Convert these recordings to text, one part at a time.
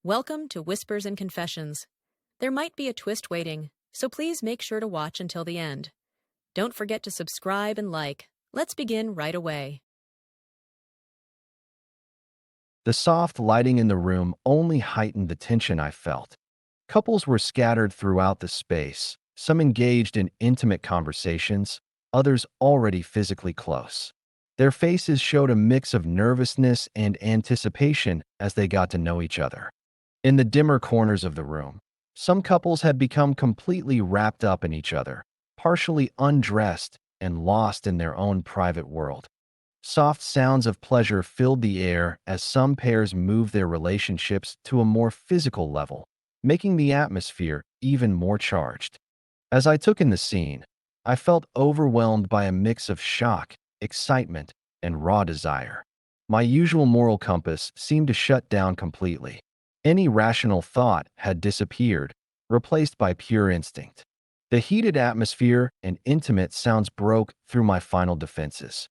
Welcome to Whispers and Confessions. There might be a twist waiting, so please make sure to watch until the end. Don't forget to subscribe and like. Let's begin right away. The soft lighting in the room only heightened the tension I felt. Couples were scattered throughout the space, some engaged in intimate conversations, others already physically close. Their faces showed a mix of nervousness and anticipation as they got to know each other. In the dimmer corners of the room, some couples had become completely wrapped up in each other, partially undressed and lost in their own private world. Soft sounds of pleasure filled the air as some pairs moved their relationships to a more physical level, making the atmosphere even more charged. As I took in the scene, I felt overwhelmed by a mix of shock, excitement, and raw desire. My usual moral compass seemed to shut down completely. Any rational thought had disappeared, replaced by pure instinct. The heated atmosphere and intimate sounds broke through my final defenses.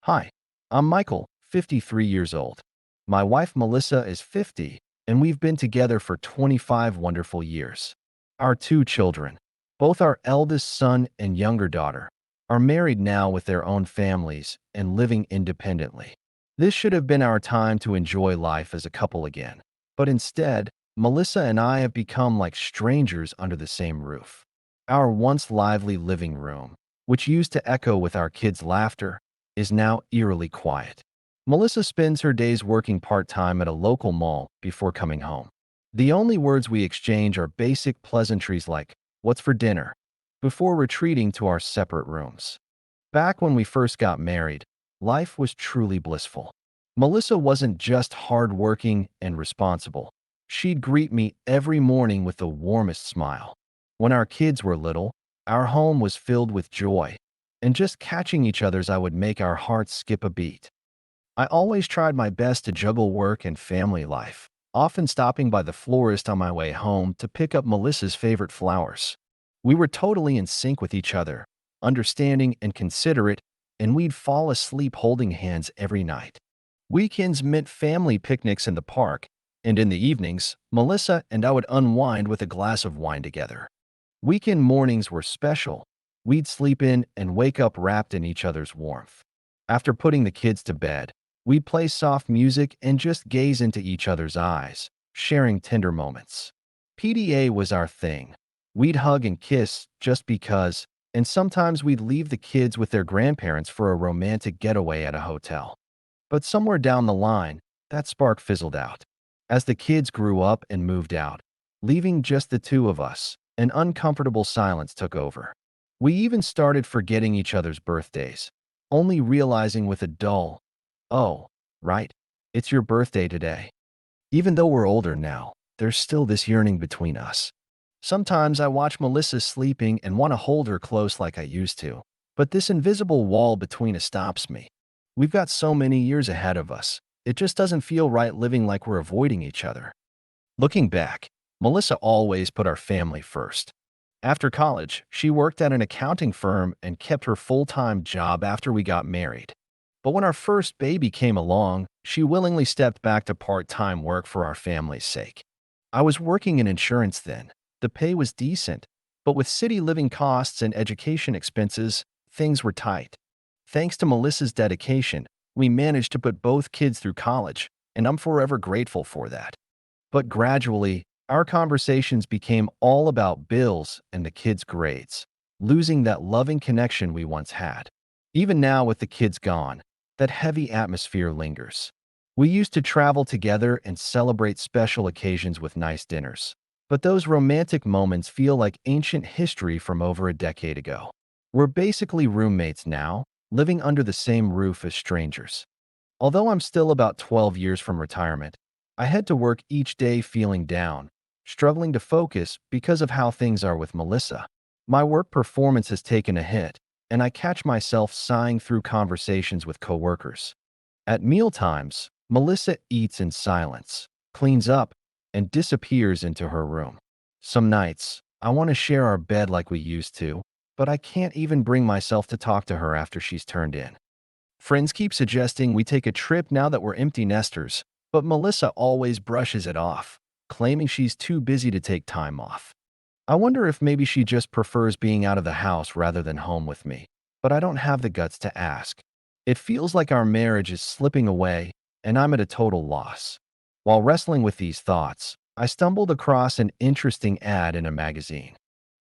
Hi, I'm Michael, 53 years old. My wife Melissa is 50, and we've been together for 25 wonderful years. Our two children, both our eldest son and younger daughter, are married now with their own families and living independently. This should have been our time to enjoy life as a couple again, but instead, Melissa and I have become like strangers under the same roof. Our once lively living room, which used to echo with our kids' laughter, is now eerily quiet. Melissa spends her days working part-time at a local mall before coming home. The only words we exchange are basic pleasantries like, "What's for dinner?" before retreating to our separate rooms. Back when we first got married, life was truly blissful. Melissa wasn't just hardworking and responsible. She'd greet me every morning with the warmest smile. When our kids were little, our home was filled with joy, and just catching each other's eye would make our hearts skip a beat. I always tried my best to juggle work and family life, often stopping by the florist on my way home to pick up Melissa's favorite flowers. We were totally in sync with each other, understanding and considerate, and we'd fall asleep holding hands every night. Weekends meant family picnics in the park, and in the evenings, Melissa and I would unwind with a glass of wine together. Weekend mornings were special. We'd sleep in and wake up wrapped in each other's warmth. After putting the kids to bed, we'd play soft music and just gaze into each other's eyes, sharing tender moments. PDA was our thing. We'd hug and kiss just because, and sometimes we'd leave the kids with their grandparents for a romantic getaway at a hotel. But somewhere down the line, that spark fizzled out. As the kids grew up and moved out, leaving just the two of us, an uncomfortable silence took over. We even started forgetting each other's birthdays, only realizing with a dull, "Oh, right, it's your birthday today." Even though we're older now, there's still this yearning between us. Sometimes I watch Melissa sleeping and want to hold her close like I used to, but this invisible wall between us stops me. We've got so many years ahead of us. It just doesn't feel right living like we're avoiding each other. Looking back, Melissa always put our family first. After college, she worked at an accounting firm and kept her full-time job after we got married. But when our first baby came along, she willingly stepped back to part-time work for our family's sake. I was working in insurance then. The pay was decent, but with city living costs and education expenses, things were tight. Thanks to Melissa's dedication, we managed to put both kids through college, and I'm forever grateful for that. But gradually, our conversations became all about bills and the kids' grades, losing that loving connection we once had. Even now with the kids gone, that heavy atmosphere lingers. We used to travel together and celebrate special occasions with nice dinners. But those romantic moments feel like ancient history from over a decade ago. We're basically roommates now, living under the same roof as strangers. Although I'm still about 12 years from retirement, I head to work each day feeling down, struggling to focus because of how things are with Melissa. My work performance has taken a hit, and I catch myself sighing through conversations with coworkers. At mealtimes, Melissa eats in silence, cleans up, and disappears into her room. Some nights, I want to share our bed like we used to, but I can't even bring myself to talk to her after she's turned in. Friends keep suggesting we take a trip now that we're empty nesters, but Melissa always brushes it off, claiming she's too busy to take time off. I wonder if maybe she just prefers being out of the house rather than home with me, but I don't have the guts to ask. It feels like our marriage is slipping away, and I'm at a total loss. While wrestling with these thoughts, I stumbled across an interesting ad in a magazine.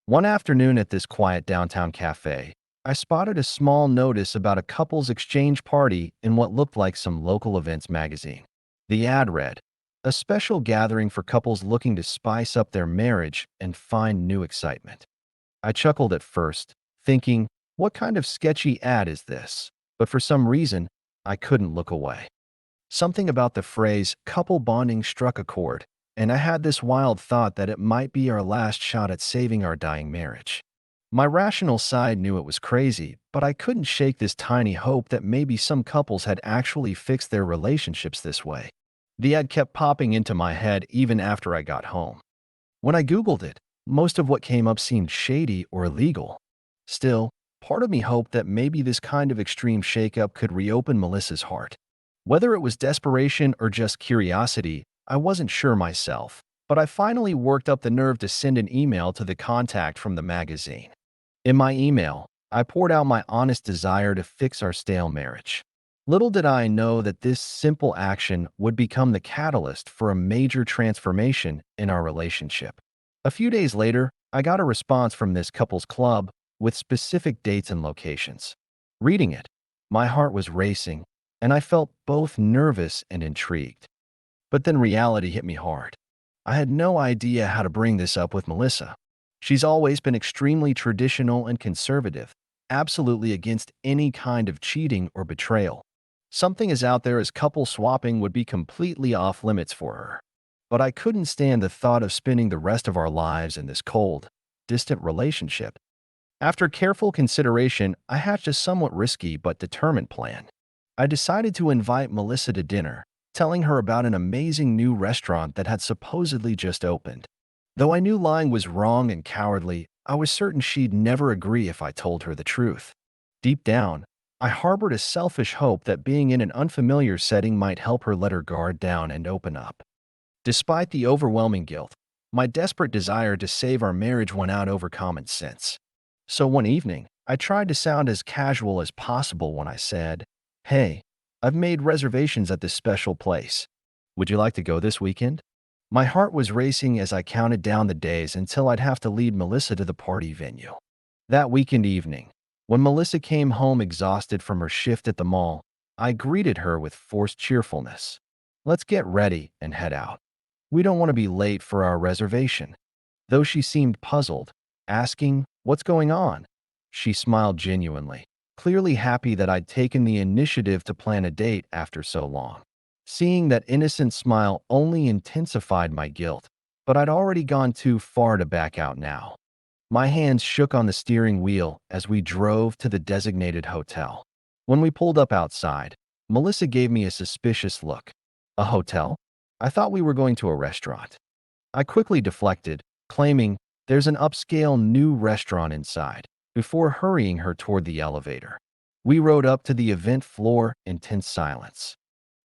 One afternoon at this quiet downtown cafe, I spotted a small notice about a couple's exchange party in what looked like some local events magazine. The ad read, "A special gathering for couples looking to spice up their marriage and find new excitement." I chuckled at first, thinking, what kind of sketchy ad is this? But for some reason, I couldn't look away. Something about the phrase couple bonding struck a chord, and I had this wild thought that it might be our last shot at saving our dying marriage. My rational side knew it was crazy, but I couldn't shake this tiny hope that maybe some couples had actually fixed their relationships this way. The ad kept popping into my head even after I got home. When I Googled it, most of what came up seemed shady or illegal. Still, part of me hoped that maybe this kind of extreme shakeup could reopen Melissa's heart. Whether it was desperation or just curiosity, I wasn't sure myself, but I finally worked up the nerve to send an email to the contact from the magazine. In my email, I poured out my honest desire to fix our stale marriage. Little did I know that this simple action would become the catalyst for a major transformation in our relationship. A few days later, I got a response from this couple's club with specific dates and locations. Reading it, my heart was racing, and I felt both nervous and intrigued. But then reality hit me hard. I had no idea how to bring this up with Melissa. She's always been extremely traditional and conservative, absolutely against any kind of cheating or betrayal. Something as out there as couple swapping would be completely off limits for her. But I couldn't stand the thought of spending the rest of our lives in this cold, distant relationship. After careful consideration, I hatched a somewhat risky but determined plan. I decided to invite Melissa to dinner, telling her about an amazing new restaurant that had supposedly just opened. Though I knew lying was wrong and cowardly, I was certain she'd never agree if I told her the truth. Deep down, I harbored a selfish hope that being in an unfamiliar setting might help her let her guard down and open up. Despite the overwhelming guilt, my desperate desire to save our marriage won out over common sense. So one evening, I tried to sound as casual as possible when I said, "Hey, I've made reservations at this special place. Would you like to go this weekend?" My heart was racing as I counted down the days until I'd have to lead Melissa to the party venue. That weekend evening, when Melissa came home exhausted from her shift at the mall, I greeted her with forced cheerfulness. "Let's get ready and head out. We don't want to be late for our reservation." Though she seemed puzzled, asking, "What's going on?" she smiled genuinely, clearly happy that I'd taken the initiative to plan a date after so long. Seeing that innocent smile only intensified my guilt, but I'd already gone too far to back out now. My hands shook on the steering wheel as we drove to the designated hotel. When we pulled up outside, Melissa gave me a suspicious look. "A hotel? I thought we were going to a restaurant." I quickly deflected, claiming, "There's an upscale new restaurant inside," before hurrying her toward the elevator. We rode up to the event floor in tense silence.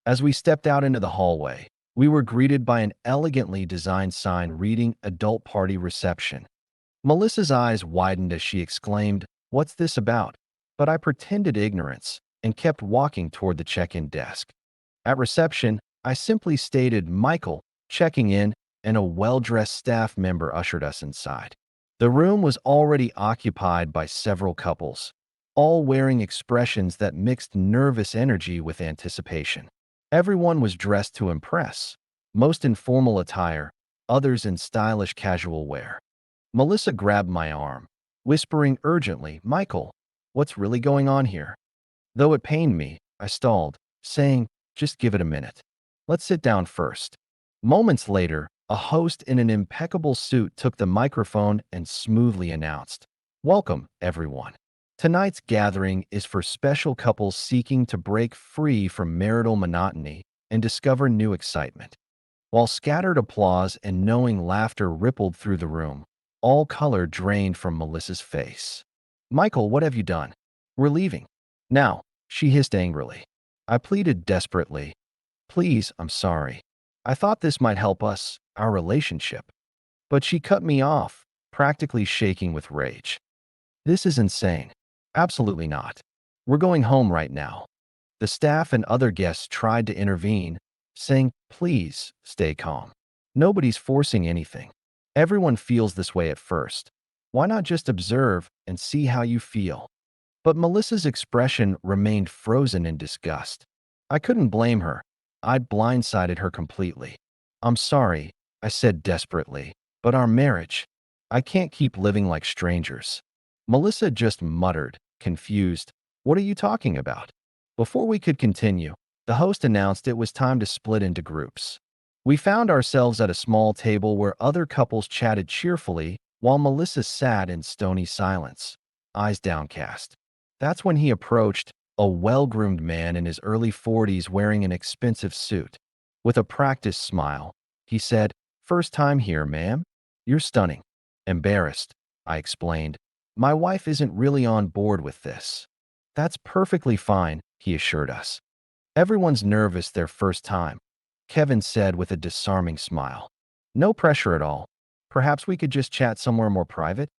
As we stepped out into the hallway, we were greeted by an elegantly designed sign reading "Adult Party Reception." Melissa's eyes widened as she exclaimed, "What's this about?" But I pretended ignorance and kept walking toward the check-in desk. At reception, I simply stated "Michael," checking in, and a well-dressed staff member ushered us inside. The room was already occupied by several couples, all wearing expressions that mixed nervous energy with anticipation. Everyone was dressed to impress, most in formal attire, others in stylish casual wear. Melissa grabbed my arm, whispering urgently, "Michael, what's really going on here?" Though it pained me, I stalled, saying, "Just give it a minute. Let's sit down first." Moments later, a host in an impeccable suit took the microphone and smoothly announced, "Welcome, everyone. Tonight's gathering is for special couples seeking to break free from marital monotony and discover new excitement." While scattered applause and knowing laughter rippled through the room, all color drained from Melissa's face. "Michael, what have you done? We're leaving. Now, She hissed angrily. I pleaded desperately. Please, I'm sorry. I thought this might help us, our relationship. But she cut me off, practically shaking with rage. This is insane. Absolutely not. We're going home right now. The staff and other guests tried to intervene, saying, please, stay calm. Nobody's forcing anything. Everyone feels this way at first. Why not just observe and see how you feel? But Melissa's expression remained frozen in disgust. I couldn't blame her. I'd blindsided her completely. I'm sorry, I said desperately, but our marriage, I can't keep living like strangers. Melissa just muttered, confused. What are you talking about? Before we could continue, the host announced it was time to split into groups. We found ourselves at a small table where other couples chatted cheerfully while Melissa sat in stony silence, eyes downcast. That's when he approached, a well-groomed man in his early 40s wearing an expensive suit. With a practiced smile, he said, "First time here, ma'am? You're stunning." Embarrassed, I explained, "My wife isn't really on board with this." "That's perfectly fine," he assured us. "Everyone's nervous their first time," Kevin said with a disarming smile. "No pressure at all. Perhaps we could just chat somewhere more private?"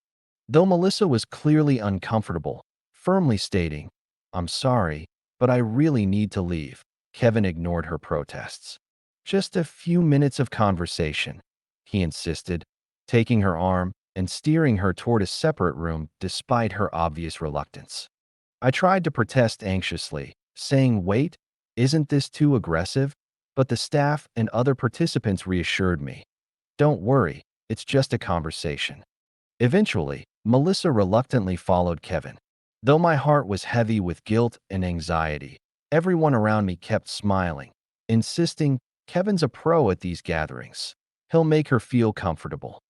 Though Melissa was clearly uncomfortable, firmly stating, "I'm sorry, but I really need to leave," Kevin ignored her protests. "Just a few minutes of conversation," he insisted, taking her arm and steering her toward a separate room despite her obvious reluctance. I tried to protest anxiously, saying, "Wait, isn't this too aggressive?" But the staff and other participants reassured me. "Don't worry, it's just a conversation." Eventually, Melissa reluctantly followed Kevin. Though my heart was heavy with guilt and anxiety, everyone around me kept smiling, insisting, "Kevin's a pro at these gatherings. He'll make her feel comfortable."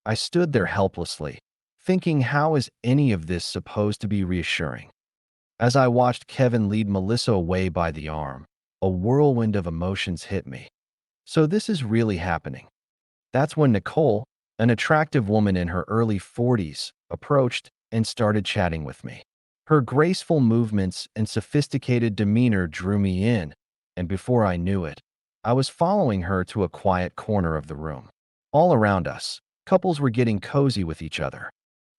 I stood there helplessly, thinking, how is any of this supposed to be reassuring? As I watched Kevin lead Melissa away by the arm, a whirlwind of emotions hit me. So this is really happening. That's when Nicole, an attractive woman in her early 40s, approached and started chatting with me. Her graceful movements and sophisticated demeanor drew me in, and before I knew it, I was following her to a quiet corner of the room. All around us, couples were getting cozy with each other.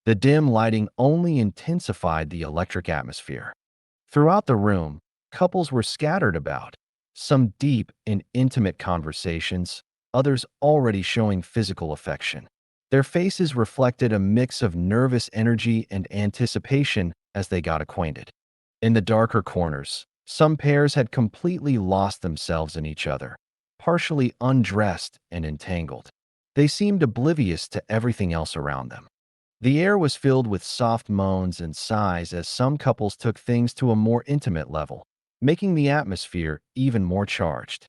The dim lighting only intensified the electric atmosphere. Throughout the room, couples were scattered about, some deep and intimate conversations, others already showing physical affection. Their faces reflected a mix of nervous energy and anticipation as they got acquainted. In the darker corners, some pairs had completely lost themselves in each other, partially undressed and entangled. They seemed oblivious to everything else around them. The air was filled with soft moans and sighs as some couples took things to a more intimate level, making the atmosphere even more charged.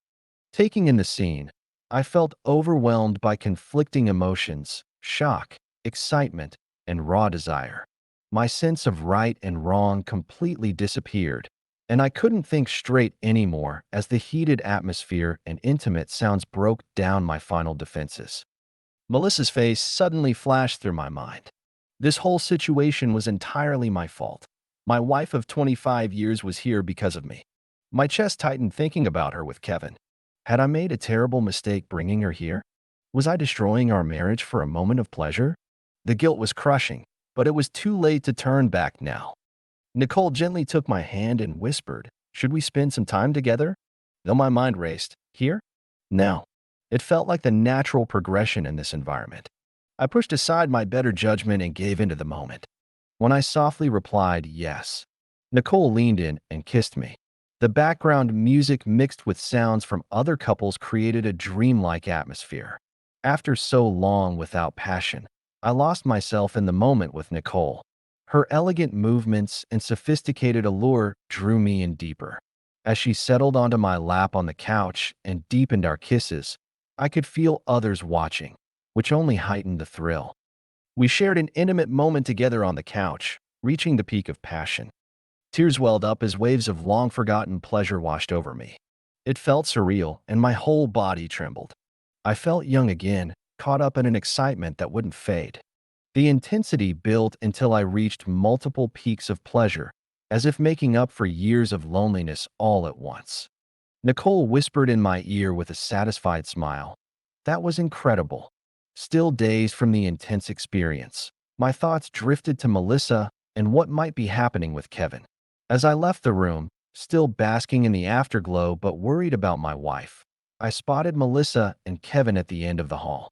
Taking in the scene, I felt overwhelmed by conflicting emotions, shock, excitement, and raw desire. My sense of right and wrong completely disappeared, and I couldn't think straight anymore as the heated atmosphere and intimate sounds broke down my final defenses. Melissa's face suddenly flashed through my mind. This whole situation was entirely my fault. My wife of 25 years was here because of me. My chest tightened thinking about her with Kevin. Had I made a terrible mistake bringing her here? Was I destroying our marriage for a moment of pleasure? The guilt was crushing, but it was too late to turn back now. Nicole gently took my hand and whispered, "Should we spend some time together?" Though my mind raced, "Here? Now." It felt like the natural progression in this environment. I pushed aside my better judgment and gave into the moment. When I softly replied, "Yes," Nicole leaned in and kissed me. The background music mixed with sounds from other couples created a dreamlike atmosphere. After so long without passion, I lost myself in the moment with Nicole. Her elegant movements and sophisticated allure drew me in deeper. As she settled onto my lap on the couch and deepened our kisses, I could feel others watching, which only heightened the thrill. We shared an intimate moment together on the couch, reaching the peak of passion. Tears welled up as waves of long-forgotten pleasure washed over me. It felt surreal, and my whole body trembled. I felt young again, caught up in an excitement that wouldn't fade. The intensity built until I reached multiple peaks of pleasure, as if making up for years of loneliness all at once. Nicole whispered in my ear with a satisfied smile. That was incredible. Still dazed from the intense experience, my thoughts drifted to Melissa and what might be happening with Kevin. As I left the room, still basking in the afterglow but worried about my wife, I spotted Melissa and Kevin at the end of the hall.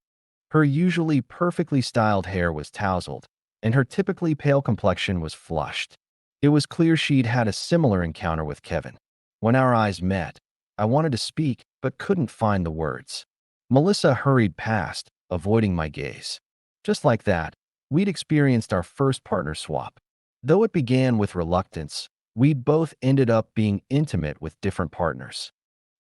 Her usually perfectly styled hair was tousled, and her typically pale complexion was flushed. It was clear she'd had a similar encounter with Kevin. When our eyes met, I wanted to speak but couldn't find the words. Melissa hurried past, avoiding my gaze. Just like that, we'd experienced our first partner swap. Though it began with reluctance, we both ended up being intimate with different partners.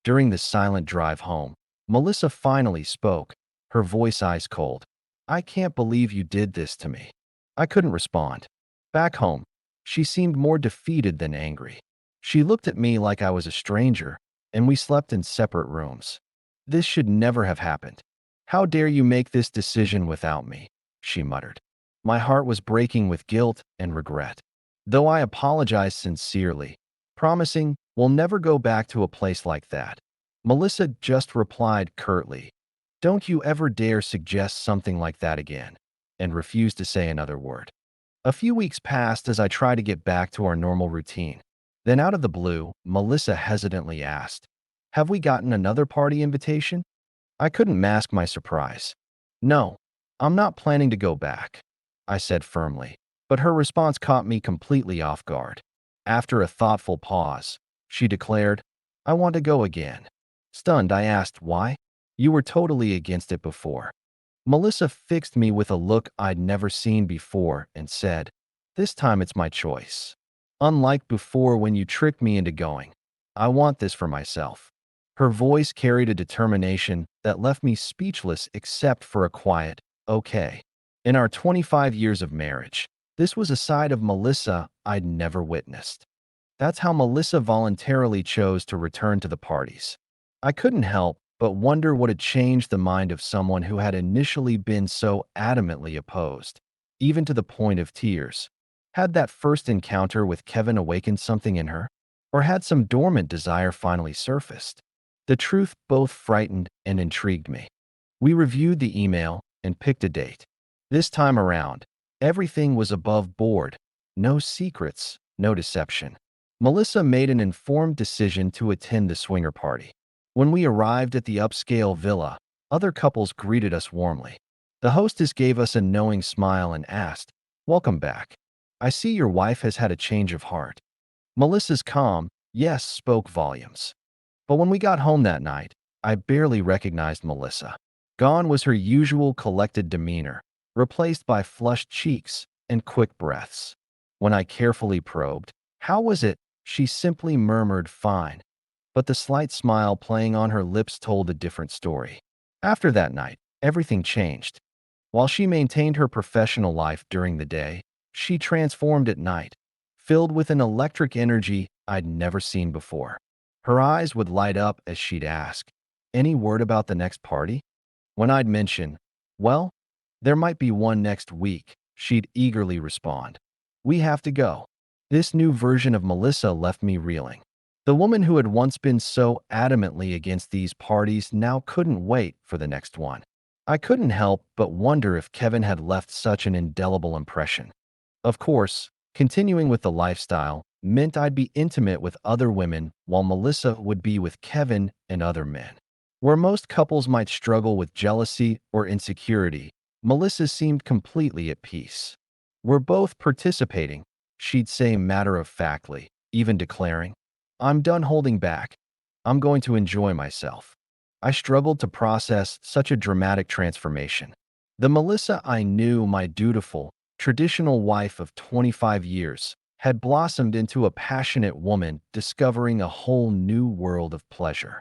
During the silent drive home, Melissa finally spoke, her voice ice cold. I can't believe you did this to me. I couldn't respond. Back home, she seemed more defeated than angry. She looked at me like I was a stranger, and we slept in separate rooms. This should never have happened. How dare you make this decision without me? She muttered. My heart was breaking with guilt and regret. Though I apologized sincerely, promising we'll never go back to a place like that, Melissa just replied curtly, "Don't you ever dare suggest something like that again," and refused to say another word. A few weeks passed as I tried to get back to our normal routine. Then out of the blue, Melissa hesitantly asked, "Have we gotten another party invitation?" I couldn't mask my surprise. "No, I'm not planning to go back," I said firmly, but her response caught me completely off guard. After a thoughtful pause, she declared, "I want to go again." Stunned, I asked, "Why? You were totally against it before." Melissa fixed me with a look I'd never seen before and said, "This time it's my choice. Unlike before when you tricked me into going, I want this for myself." Her voice carried a determination that left me speechless except for a quiet, "Okay." In our 25 years of marriage, this was a side of Melissa I'd never witnessed. That's how Melissa voluntarily chose to return to the parties. I couldn't help but wonder what had changed the mind of someone who had initially been so adamantly opposed, even to the point of tears. Had that first encounter with Kevin awakened something in her? Or had some dormant desire finally surfaced? The truth both frightened and intrigued me. We reviewed the email and picked a date. This time around, everything was above board. No secrets, no deception. Melissa made an informed decision to attend the swinger party. When we arrived at the upscale villa, other couples greeted us warmly. The hostess gave us a knowing smile and asked, "Welcome back. I see your wife has had a change of heart." Melissa's calm yes spoke volumes. But when we got home that night, I barely recognized Melissa. Gone was her usual collected demeanor, replaced by flushed cheeks and quick breaths. When I carefully probed, "How was it?" she simply murmured, "Fine." But the slight smile playing on her lips told a different story. After that night, everything changed. While she maintained her professional life during the day, she transformed at night, filled with an electric energy I'd never seen before. Her eyes would light up as she'd ask, "Any word about the next party?" When I'd mention, "Well, there might be one next week," she'd eagerly respond, "We have to go." This new version of Melissa left me reeling. The woman who had once been so adamantly against these parties now couldn't wait for the next one. I couldn't help but wonder if Kevin had left such an indelible impression. Of course, continuing with the lifestyle meant I'd be intimate with other women while Melissa would be with Kevin and other men. Where most couples might struggle with jealousy or insecurity, Melissa seemed completely at peace. "We're both participating," she'd say matter-of-factly, even declaring, "I'm done holding back. I'm going to enjoy myself." I struggled to process such a dramatic transformation. The Melissa I knew, my dutiful, traditional wife of 25 years, had blossomed into a passionate woman discovering a whole new world of pleasure.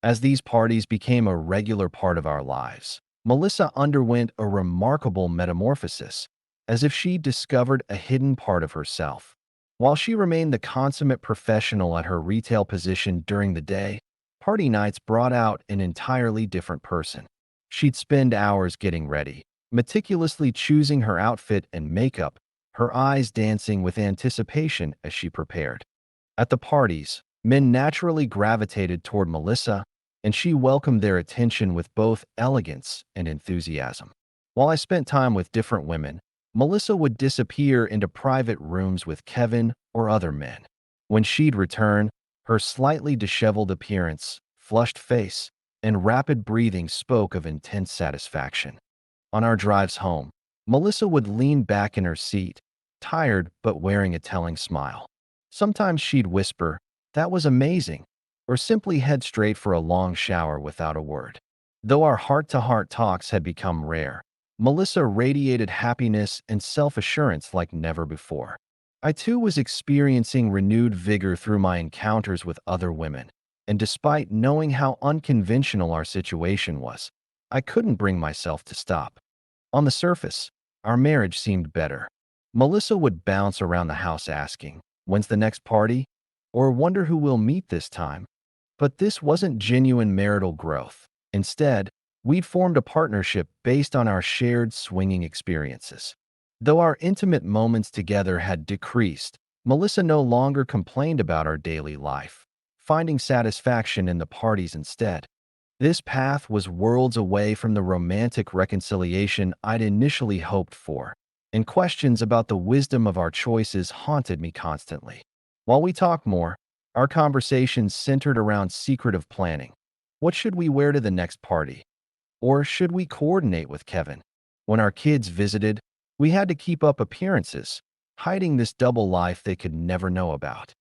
As these parties became a regular part of our lives, Melissa underwent a remarkable metamorphosis, as if she discovered a hidden part of herself. While she remained the consummate professional at her retail position during the day, party nights brought out an entirely different person. She'd spend hours getting ready, meticulously choosing her outfit and makeup, her eyes dancing with anticipation as she prepared. At the parties, men naturally gravitated toward Melissa, and she welcomed their attention with both elegance and enthusiasm. While I spent time with different women, Melissa would disappear into private rooms with Kevin or other men. When she'd return, her slightly disheveled appearance, flushed face, and rapid breathing spoke of intense satisfaction. On our drives home, Melissa would lean back in her seat, tired but wearing a telling smile. Sometimes she'd whisper, "That was amazing," or simply head straight for a long shower without a word. Though our heart-to-heart talks had become rare, Melissa radiated happiness and self-assurance like never before. I too was experiencing renewed vigor through my encounters with other women, and despite knowing how unconventional our situation was, I couldn't bring myself to stop. On the surface, our marriage seemed better. Melissa would bounce around the house asking, "When's the next party?" or "Wonder who we'll meet this time." But this wasn't genuine marital growth. Instead, we'd formed a partnership based on our shared swinging experiences. Though our intimate moments together had decreased, Melissa no longer complained about our daily life, finding satisfaction in the parties instead. This path was worlds away from the romantic reconciliation I'd initially hoped for, and questions about the wisdom of our choices haunted me constantly. While we talked more, our conversations centered around secretive planning. What should we wear to the next party? Or should we coordinate with Kevin? When our kids visited, we had to keep up appearances, hiding this double life they could never know about.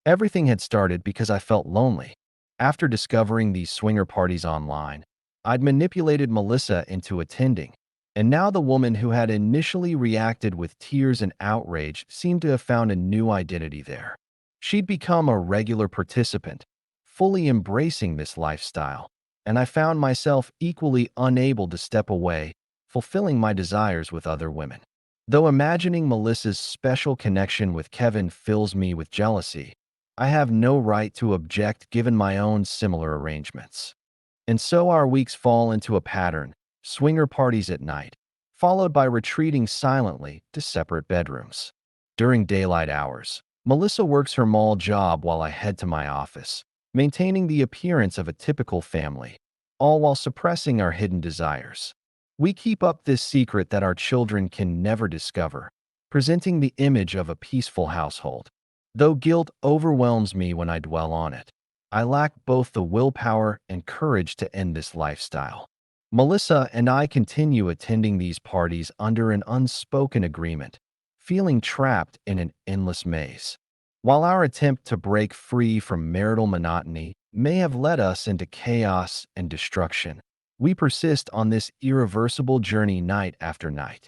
Everything had started because I felt lonely. After discovering these swinger parties online, I'd manipulated Melissa into attending, and now the woman who had initially reacted with tears and outrage seemed to have found a new identity there. She'd become a regular participant, fully embracing this lifestyle, and I found myself equally unable to step away, fulfilling my desires with other women. Though imagining Melissa's special connection with Kevin fills me with jealousy, I have no right to object given my own similar arrangements. And so our weeks fall into a pattern: swinger parties at night, followed by retreating silently to separate bedrooms. During daylight hours, Melissa works her mall job while I head to my office, maintaining the appearance of a typical family, all while suppressing our hidden desires. We keep up this secret that our children can never discover, presenting the image of a peaceful household. Though guilt overwhelms me when I dwell on it, I lack both the willpower and courage to end this lifestyle. Melissa and I continue attending these parties under an unspoken agreement, feeling trapped in an endless maze. While our attempt to break free from marital monotony may have led us into chaos and destruction, we persist on this irreversible journey night after night.